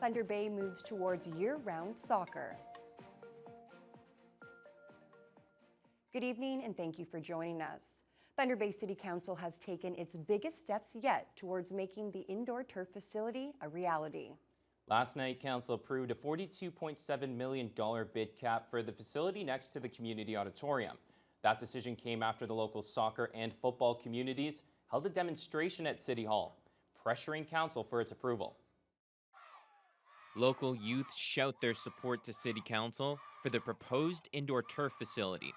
Thunder Bay moves towards year-round soccer. Good evening and thank you for joining us. Thunder Bay City Council has taken its biggest steps yet towards making the indoor turf facility a reality. Last night, Council approved a $42.7 million bid cap for the facility next to the community auditorium. That decision came after the local soccer and football communities held a demonstration at City Hall, pressuring Council for its approval. Local youth shout their support to City Council for the proposed indoor turf facility.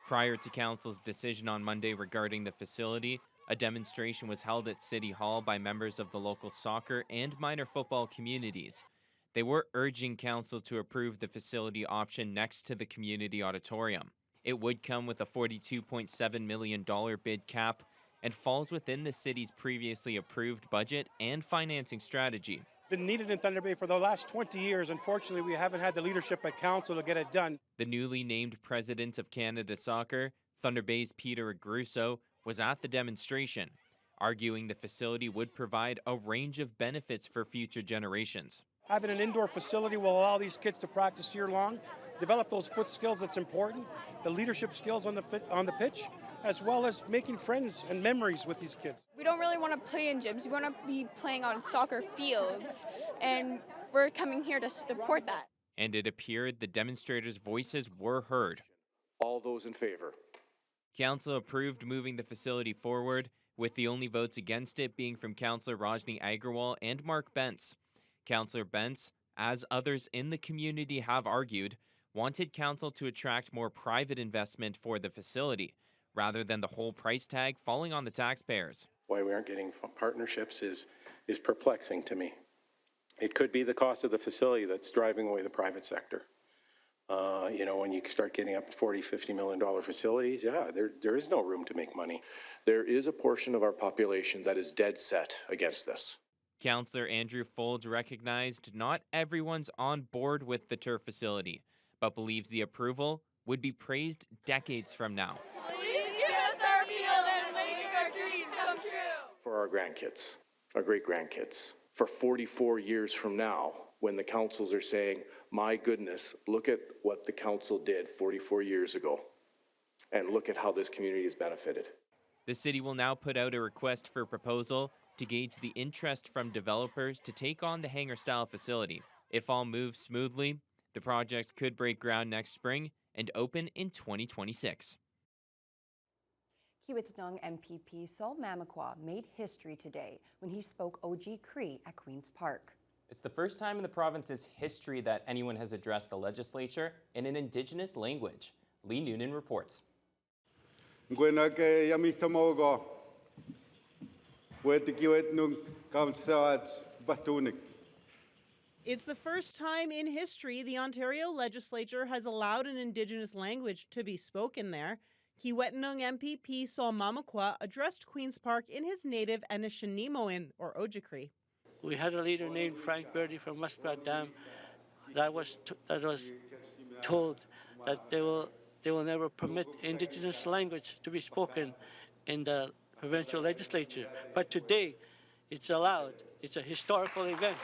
Prior to Council's decision on Monday regarding the facility, a demonstration was held at City Hall by members of the local soccer and minor football communities. They were urging Council to approve the facility option next to the community auditorium. It would come with a $42.7 million bid cap and falls within the city's previously approved budget and financing strategy. Been needed in Thunder Bay for the last 20 years. Unfortunately, we haven't had the leadership at council to get it done. The newly named president of Canada Soccer, Thunder Bay's Peter Agruso, was at the demonstration, arguing the facility would provide a range of benefits for future generations. Having an indoor facility will allow these kids to practice year-long, develop those foot skills that's important, the leadership skills on the pitch, as well as making friends and memories with these kids. We don't really want to play in gyms. We want to be playing on soccer fields, and we're coming here to support that. And it appeared the demonstrators' voices were heard. All those in favor? Council approved moving the facility forward, with the only votes against it being from Councillor Rajni Agrawal and Mark Bentz. Councillor Bentz, as others in the community have argued, wanted Council to attract more private investment for the facility, rather than the whole price tag falling on the taxpayers. Why we aren't getting partnerships is perplexing to me. It could be the cost of the facility that's driving away the private sector. You know, when you start getting up to $40, $50 million facilities, yeah, there is no room to make money. There is a portion of our population that is dead set against this. Councillor Andrew Folds recognized not everyone's on board with the turf facility, but believes the approval would be praised decades from now. Please give us our field and make our dreams come true. For our grandkids, our great-grandkids, for 44 years from now, when the councils are saying, my goodness, look at what the council did 44 years ago, and look at how this community has benefited. The city will now put out a request for proposal to gauge the interest from developers to take on the hangar-style facility. If all moves smoothly, the project could break ground next spring and open in 2026. Kiiwetinoong MPP Sol Mamakwa made history today when he spoke OG Cree at Queen's Park. It's the first time in the province's history that anyone has addressed the legislature in an Indigenous language. Lee Noonan reports. It's the first time in history the Ontario legislature has allowed an Indigenous language to be spoken there. Kiiwetinoong MPP Sol Mamakwa addressed Queen's Park in his native Anishinaabe or Ojibwe. We had a leader named Frank Birdie from Muskrat Dam that was told that they will never permit Indigenous language to be spoken in the provincial legislature. But today, it's allowed. It's a historical event.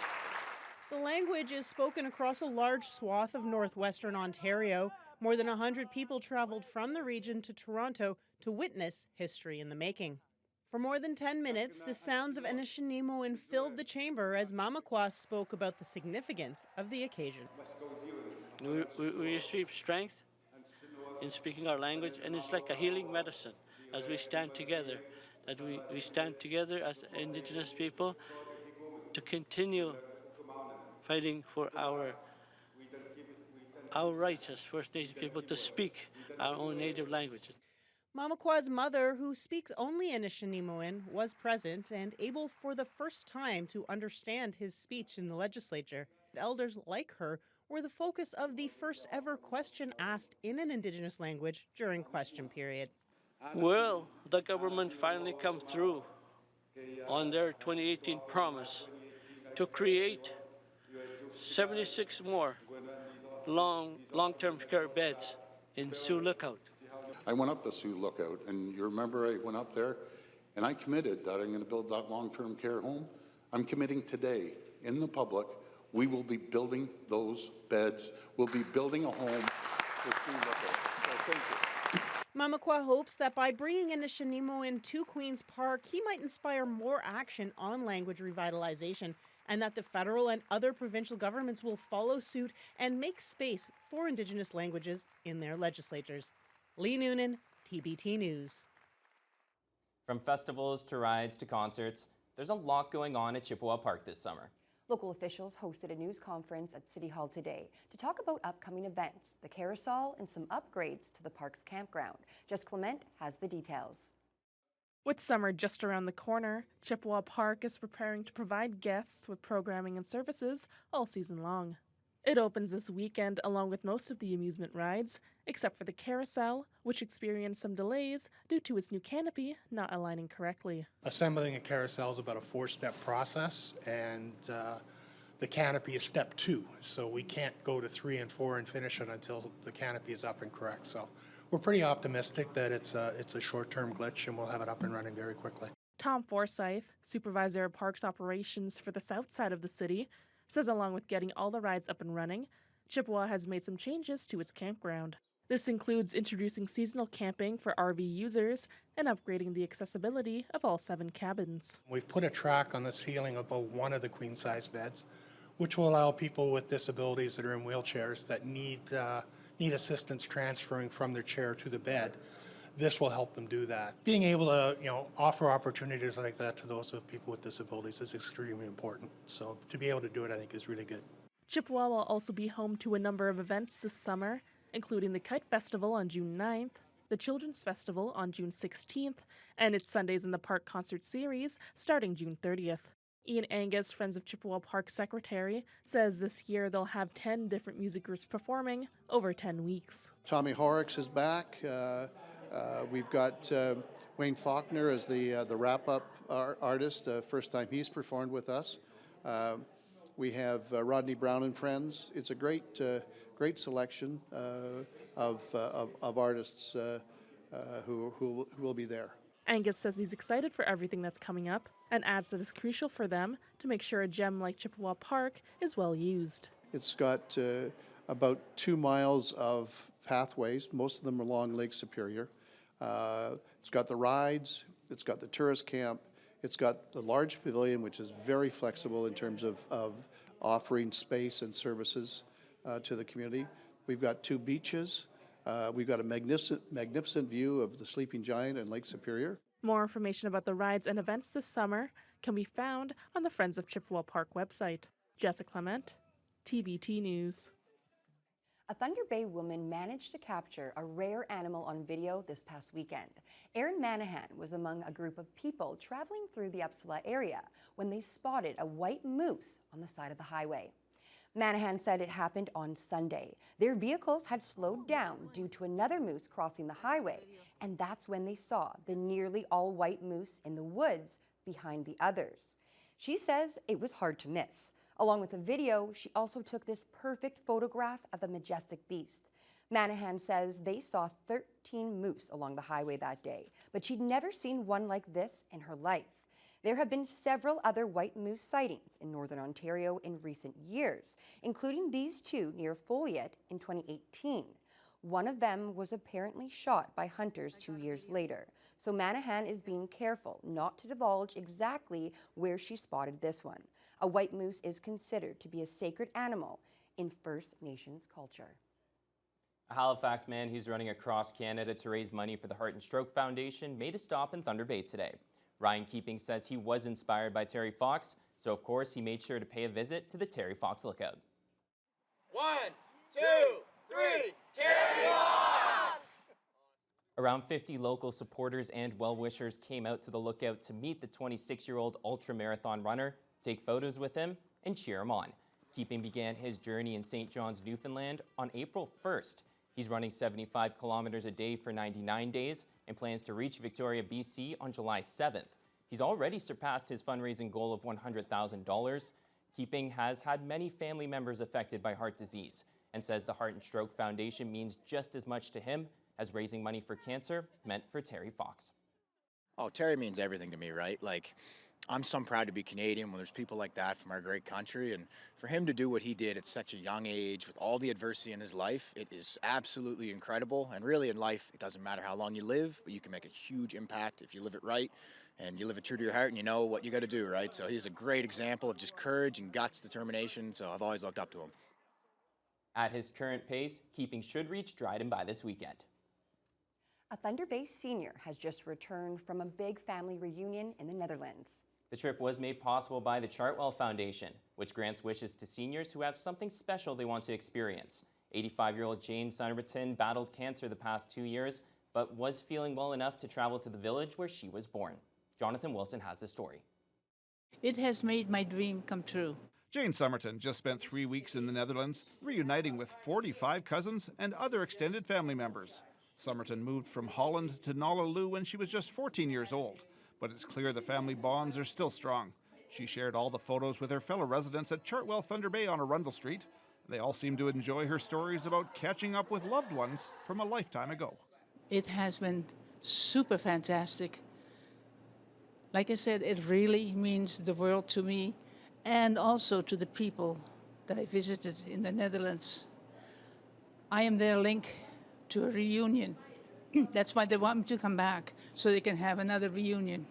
The language is spoken across a large swath of northwestern Ontario. More than 100 people traveled from the region to Toronto to witness history in the making. For more than 10 minutes, the sounds of Anishinaabe filled the chamber as Mamakwa spoke about the significance of the occasion. We receive strength in speaking our language, and it's like a healing medicine as we stand together, that we stand together as Indigenous people to continue fighting for our rights as First Nation people to speak our own native language. Mamakwa's mother, who speaks only Anishinaabe, was present and able for the first time to understand his speech in the legislature. Elders like her were the focus of the first ever question asked in an Indigenous language during question period. Will the government finally come through on their 2018 promise to create 76 more long-term care beds in Sioux Lookout? I went up to Sioux Lookout, and you remember I went up there, And I committed that I'm going to build that long-term care home. I'm committing today in the public, we will be building those beds. We'll be building a home for Sue Little. So thank you. Mamakwa hopes that by bringing Anishinaabe to Queen's Park, he might inspire more action on language revitalization, and that the federal and other provincial governments will follow suit and make space for Indigenous languages in their legislatures. Lee Noonan, TBT News. From festivals to rides to concerts, there's a lot going on at Chippewa Park this summer. Local officials hosted a news conference at City Hall today to talk about upcoming events, the carousel, and some upgrades to the park's campground. Jess Clement has the details. With summer just around the corner, Chippewa Park is preparing to provide guests with programming and services all season long. It opens this weekend along with most of the amusement rides, except for the carousel, which experienced some delays due to its new canopy not aligning correctly. Assembling a carousel is about a 4-step process, and the canopy is step 2. So we can't go to 3 and 4 and finish it until the canopy is up and correct. So we're pretty optimistic that it's a short-term glitch and we'll have it up and running very quickly. Tom Forsyth, supervisor of parks operations for the south side of the city, says along with getting all the rides up and running, Chippewa has made some changes to its campground. This includes introducing seasonal camping for RV users and upgrading the accessibility of all 7 cabins. We've put a track on the ceiling above one of the queen-size beds, which will allow people with disabilities that are in wheelchairs that need assistance transferring from their chair to the bed. This will help them do that. Being able to, offer opportunities like that to those of people with disabilities is extremely important. So to be able to do it, I think, is really good. Chippewa will also be home to a number of events this summer, including the Kite Festival on June 9th, the Children's Festival on June 16th, and its Sundays in the Park concert series starting June 30th. Ian Angus, Friends of Chippewa Park secretary, says this year they'll have 10 different music groups performing over 10 weeks. Tommy Horrocks is back. We've got Wayne Faulkner as the wrap-up artist, first time he's performed with us. We have Rodney Brown and Friends. It's a great selection of artists who will be there. Angus says he's excited for everything that's coming up and adds that it's crucial for them to make sure a gem like Chippewa Park is well used. It's got about 2 miles of pathways. Most of them are along Lake Superior. It's got the rides, it's got the tourist camp, it's got the large pavilion, which is very flexible in terms of offering space and services to the community. We've got 2 beaches. We've got a magnificent view of the Sleeping Giant and Lake Superior. More information about the rides and events this summer can be found on the Friends of Chippewa Park website. Jessica Clement, TBT News. A Thunder Bay woman managed to capture a rare animal on video this past weekend. Erin Manahan was among a group of people traveling through the Upsala area when they spotted a white moose on the side of the highway. Manahan said it happened on Sunday. Their vehicles had slowed down due to another moose crossing the highway, and that's when they saw the nearly all-white moose in the woods behind the others. She says it was hard to miss. Along with the video, she also took this perfect photograph of the majestic beast. Manahan says they saw 13 moose along the highway that day, but she'd never seen one like this in her life. There have been several other white moose sightings in northern Ontario in recent years, including these 2 near Folliot in 2018. One of them was apparently shot by hunters 2 years later. So Manahan is being careful not to divulge exactly where she spotted this one. A white moose is considered to be a sacred animal in First Nations culture. A Halifax man who's running across Canada to raise money for the Heart and Stroke Foundation made a stop in Thunder Bay today. Ryan Keeping says he was inspired by Terry Fox, so of course he made sure to pay a visit to the Terry Fox Lookout. 1, 2, 3, Terry Fox! Around 50 local supporters and well-wishers came out to the lookout to meet the 26-year-old ultra-marathon runner, take photos with him, and cheer him on. Keeping began his journey in St. John's, Newfoundland on April 1st. He's running 75 kilometers a day for 99 days and plans to reach Victoria, BC on July 7th. He's already surpassed his fundraising goal of $100,000. Keeping has had many family members affected by heart disease and says the Heart and Stroke Foundation means just as much to him as raising money for cancer meant for Terry Fox. Oh, Terry means everything to me, right? Like, I'm so proud to be Canadian when there's people like that from our great country. And for him to do what he did at such a young age with all the adversity in his life, it is absolutely incredible. And really in life, it doesn't matter how long you live, but you can make a huge impact if you live it right and you live it true to your heart and you know what you got to do, right? So he's a great example of just courage and guts, determination. So I've always looked up to him. At his current pace, keeping should reach Dryden by this weekend. A Thunder Bay senior has just returned from a big family reunion in the Netherlands. The trip was made possible by the Chartwell Foundation, which grants wishes to seniors who have something special they want to experience. 85-year-old Jane Somerton battled cancer the past 2 years, but was feeling well enough to travel to the village where she was born. Jonathan Wilson has the story. It has made my dream come true. Jane Somerton just spent 3 weeks in the Netherlands, reuniting with 45 cousins and other extended family members. Somerton moved from Holland to Nallaloo when she was just 14 years old, but it's clear the family bonds are still strong. She shared all the photos with her fellow residents at Chartwell Thunder Bay on Arundel Street. They all seem to enjoy her stories about catching up with loved ones from a lifetime ago. It has been super fantastic. Like I said, it really means the world to me and also to the people that I visited in the Netherlands. I am their link to a reunion. That's why they want me to come back, so they can have another reunion.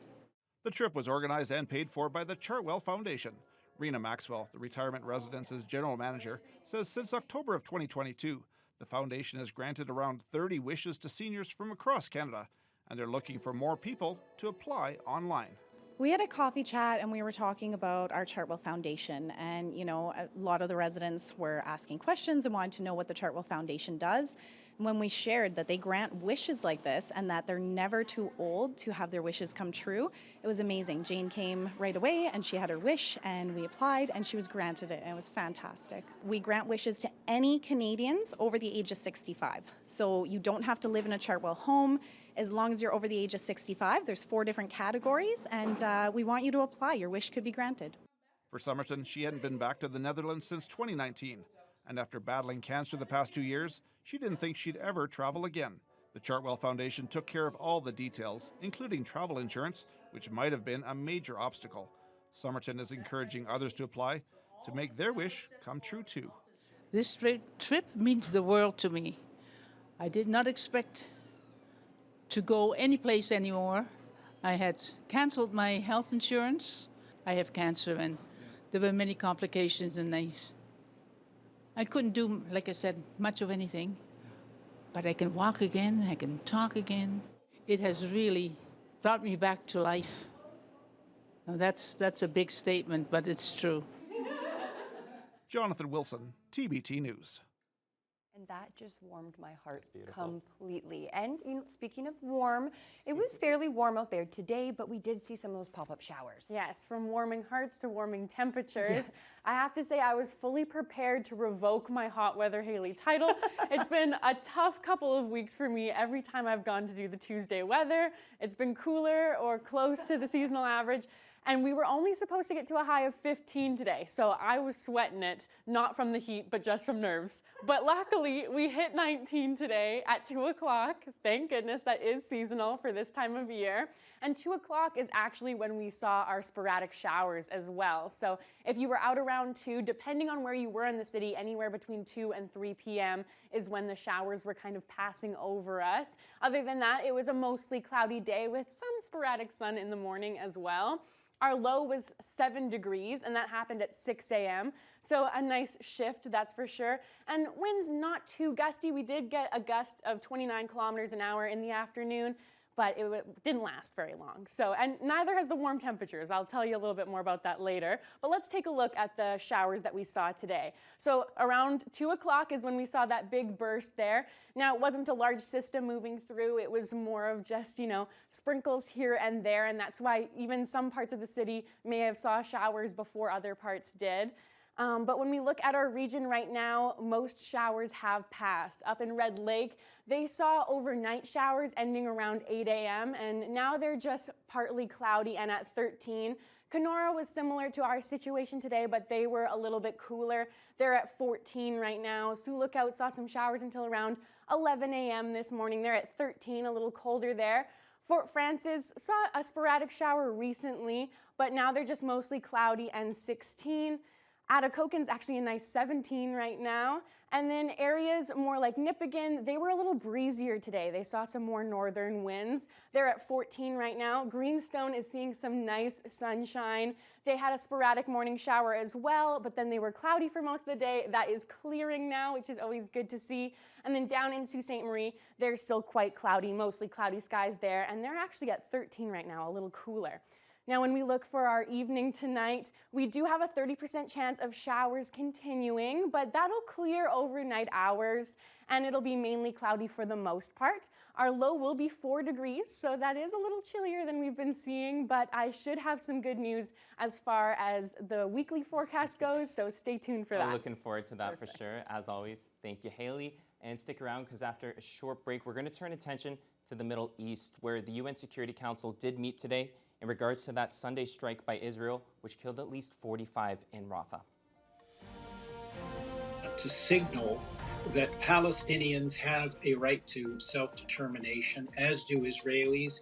The trip was organized and paid for by the Chartwell Foundation. Rena Maxwell, the retirement residence's general manager, says since October of 2022, the foundation has granted around 30 wishes to seniors from across Canada, and they're looking for more people to apply online. We had a coffee chat and we were talking about our Chartwell Foundation, and a lot of the residents were asking questions and wanted to know what the Chartwell Foundation does. And when we shared that they grant wishes like this and that they're never too old to have their wishes come true, it was amazing. Jane came right away and she had her wish and we applied and she was granted it, and it was fantastic. We grant wishes to any Canadians over the age of 65. So you don't have to live in a Chartwell home. As long as you're over the age of 65, there's 4 different categories, and we want you to apply. Your wish could be granted. For Somerton, she hadn't been back to the Netherlands since 2019, and after battling cancer the past 2 years, she didn't think she'd ever travel again. The Chartwell Foundation took care of all the details, including travel insurance, which might have been a major obstacle. Somerton is encouraging others to apply to make their wish come true too. This trip means the world to me. I did not expect to go any place anymore. I had canceled my health insurance. I have cancer and there were many complications, and I couldn't do, like I said, much of anything. But I can walk again, I can talk again. It has really brought me back to life. Now that's a big statement, but it's true. Jonathan Wilson, TBT News. And that just warmed my heart completely. And speaking of warm, it was fairly warm out there today, but we did see some of those pop-up showers. Yes, from warming hearts to warming temperatures. Yes. I have to say I was fully prepared to revoke my hot weather Haley title. It's been a tough couple of weeks for me every time I've gone to do the Tuesday weather. It's been cooler or close to the seasonal average. And we were only supposed to get to a high of 15 today, so I was sweating it, not from the heat, but just from nerves. But luckily, we hit 19 today at 2 o'clock. Thank goodness, that is seasonal for this time of year. And 2 o'clock is actually when we saw our sporadic showers as well. So if you were out around 2, depending on where you were in the city, anywhere between 2 and 3 p.m. is when the showers were kind of passing over us. Other than that, it was a mostly cloudy day with some sporadic sun in the morning as well. Our low was 7 degrees, and that happened at 6 a.m. So a nice shift, that's for sure. And winds not too gusty. We did get a gust of 29 kilometers an hour in the afternoon, but it didn't last very long. And neither has the warm temperatures. I'll tell you a little bit more about that later. But let's take a look at the showers that we saw today. So around 2 o'clock is when we saw that big burst there. Now, it wasn't a large system moving through. It was more of just, sprinkles here and there. And that's why even some parts of the city may have saw showers before other parts did. But when we look at our region right now, most showers have passed. Up in Red Lake, they saw overnight showers ending around 8 a.m. and now they're just partly cloudy and at 13. Kenora was similar to our situation today, but they were a little bit cooler. They're at 14 right now. Sioux Lookout saw some showers until around 11 a.m. this morning. They're at 13, a little colder there. Fort Frances saw a sporadic shower recently, but now they're just mostly cloudy and 16. Atacocan's actually a nice 17 right now. And then areas more like Nipigon, they were a little breezier today. They saw some more northern winds. They're at 14 right now. Greenstone is seeing some nice sunshine. They had a sporadic morning shower as well, but then they were cloudy for most of the day. That is clearing now, which is always good to see. And then down into St. Marie, they're still quite cloudy, mostly cloudy skies there, and they're actually at 13 right now, a little cooler. Now, when we look for our evening tonight, we do have a 30% chance of showers continuing, but that'll clear overnight hours, and it'll be mainly cloudy for the most part. Our low will be 4 degrees, so that is a little chillier than we've been seeing, but I should have some good news as far as the weekly forecast goes, so stay tuned for that. I'm looking forward to that for sure, as always. Thank you, Haley. And stick around, because after a short break, we're going to turn attention to the Middle East, where the UN Security Council did meet today in regards to that Sunday strike by Israel, which killed at least 45 in Rafah. To signal that Palestinians have a right to self-determination, as do Israelis,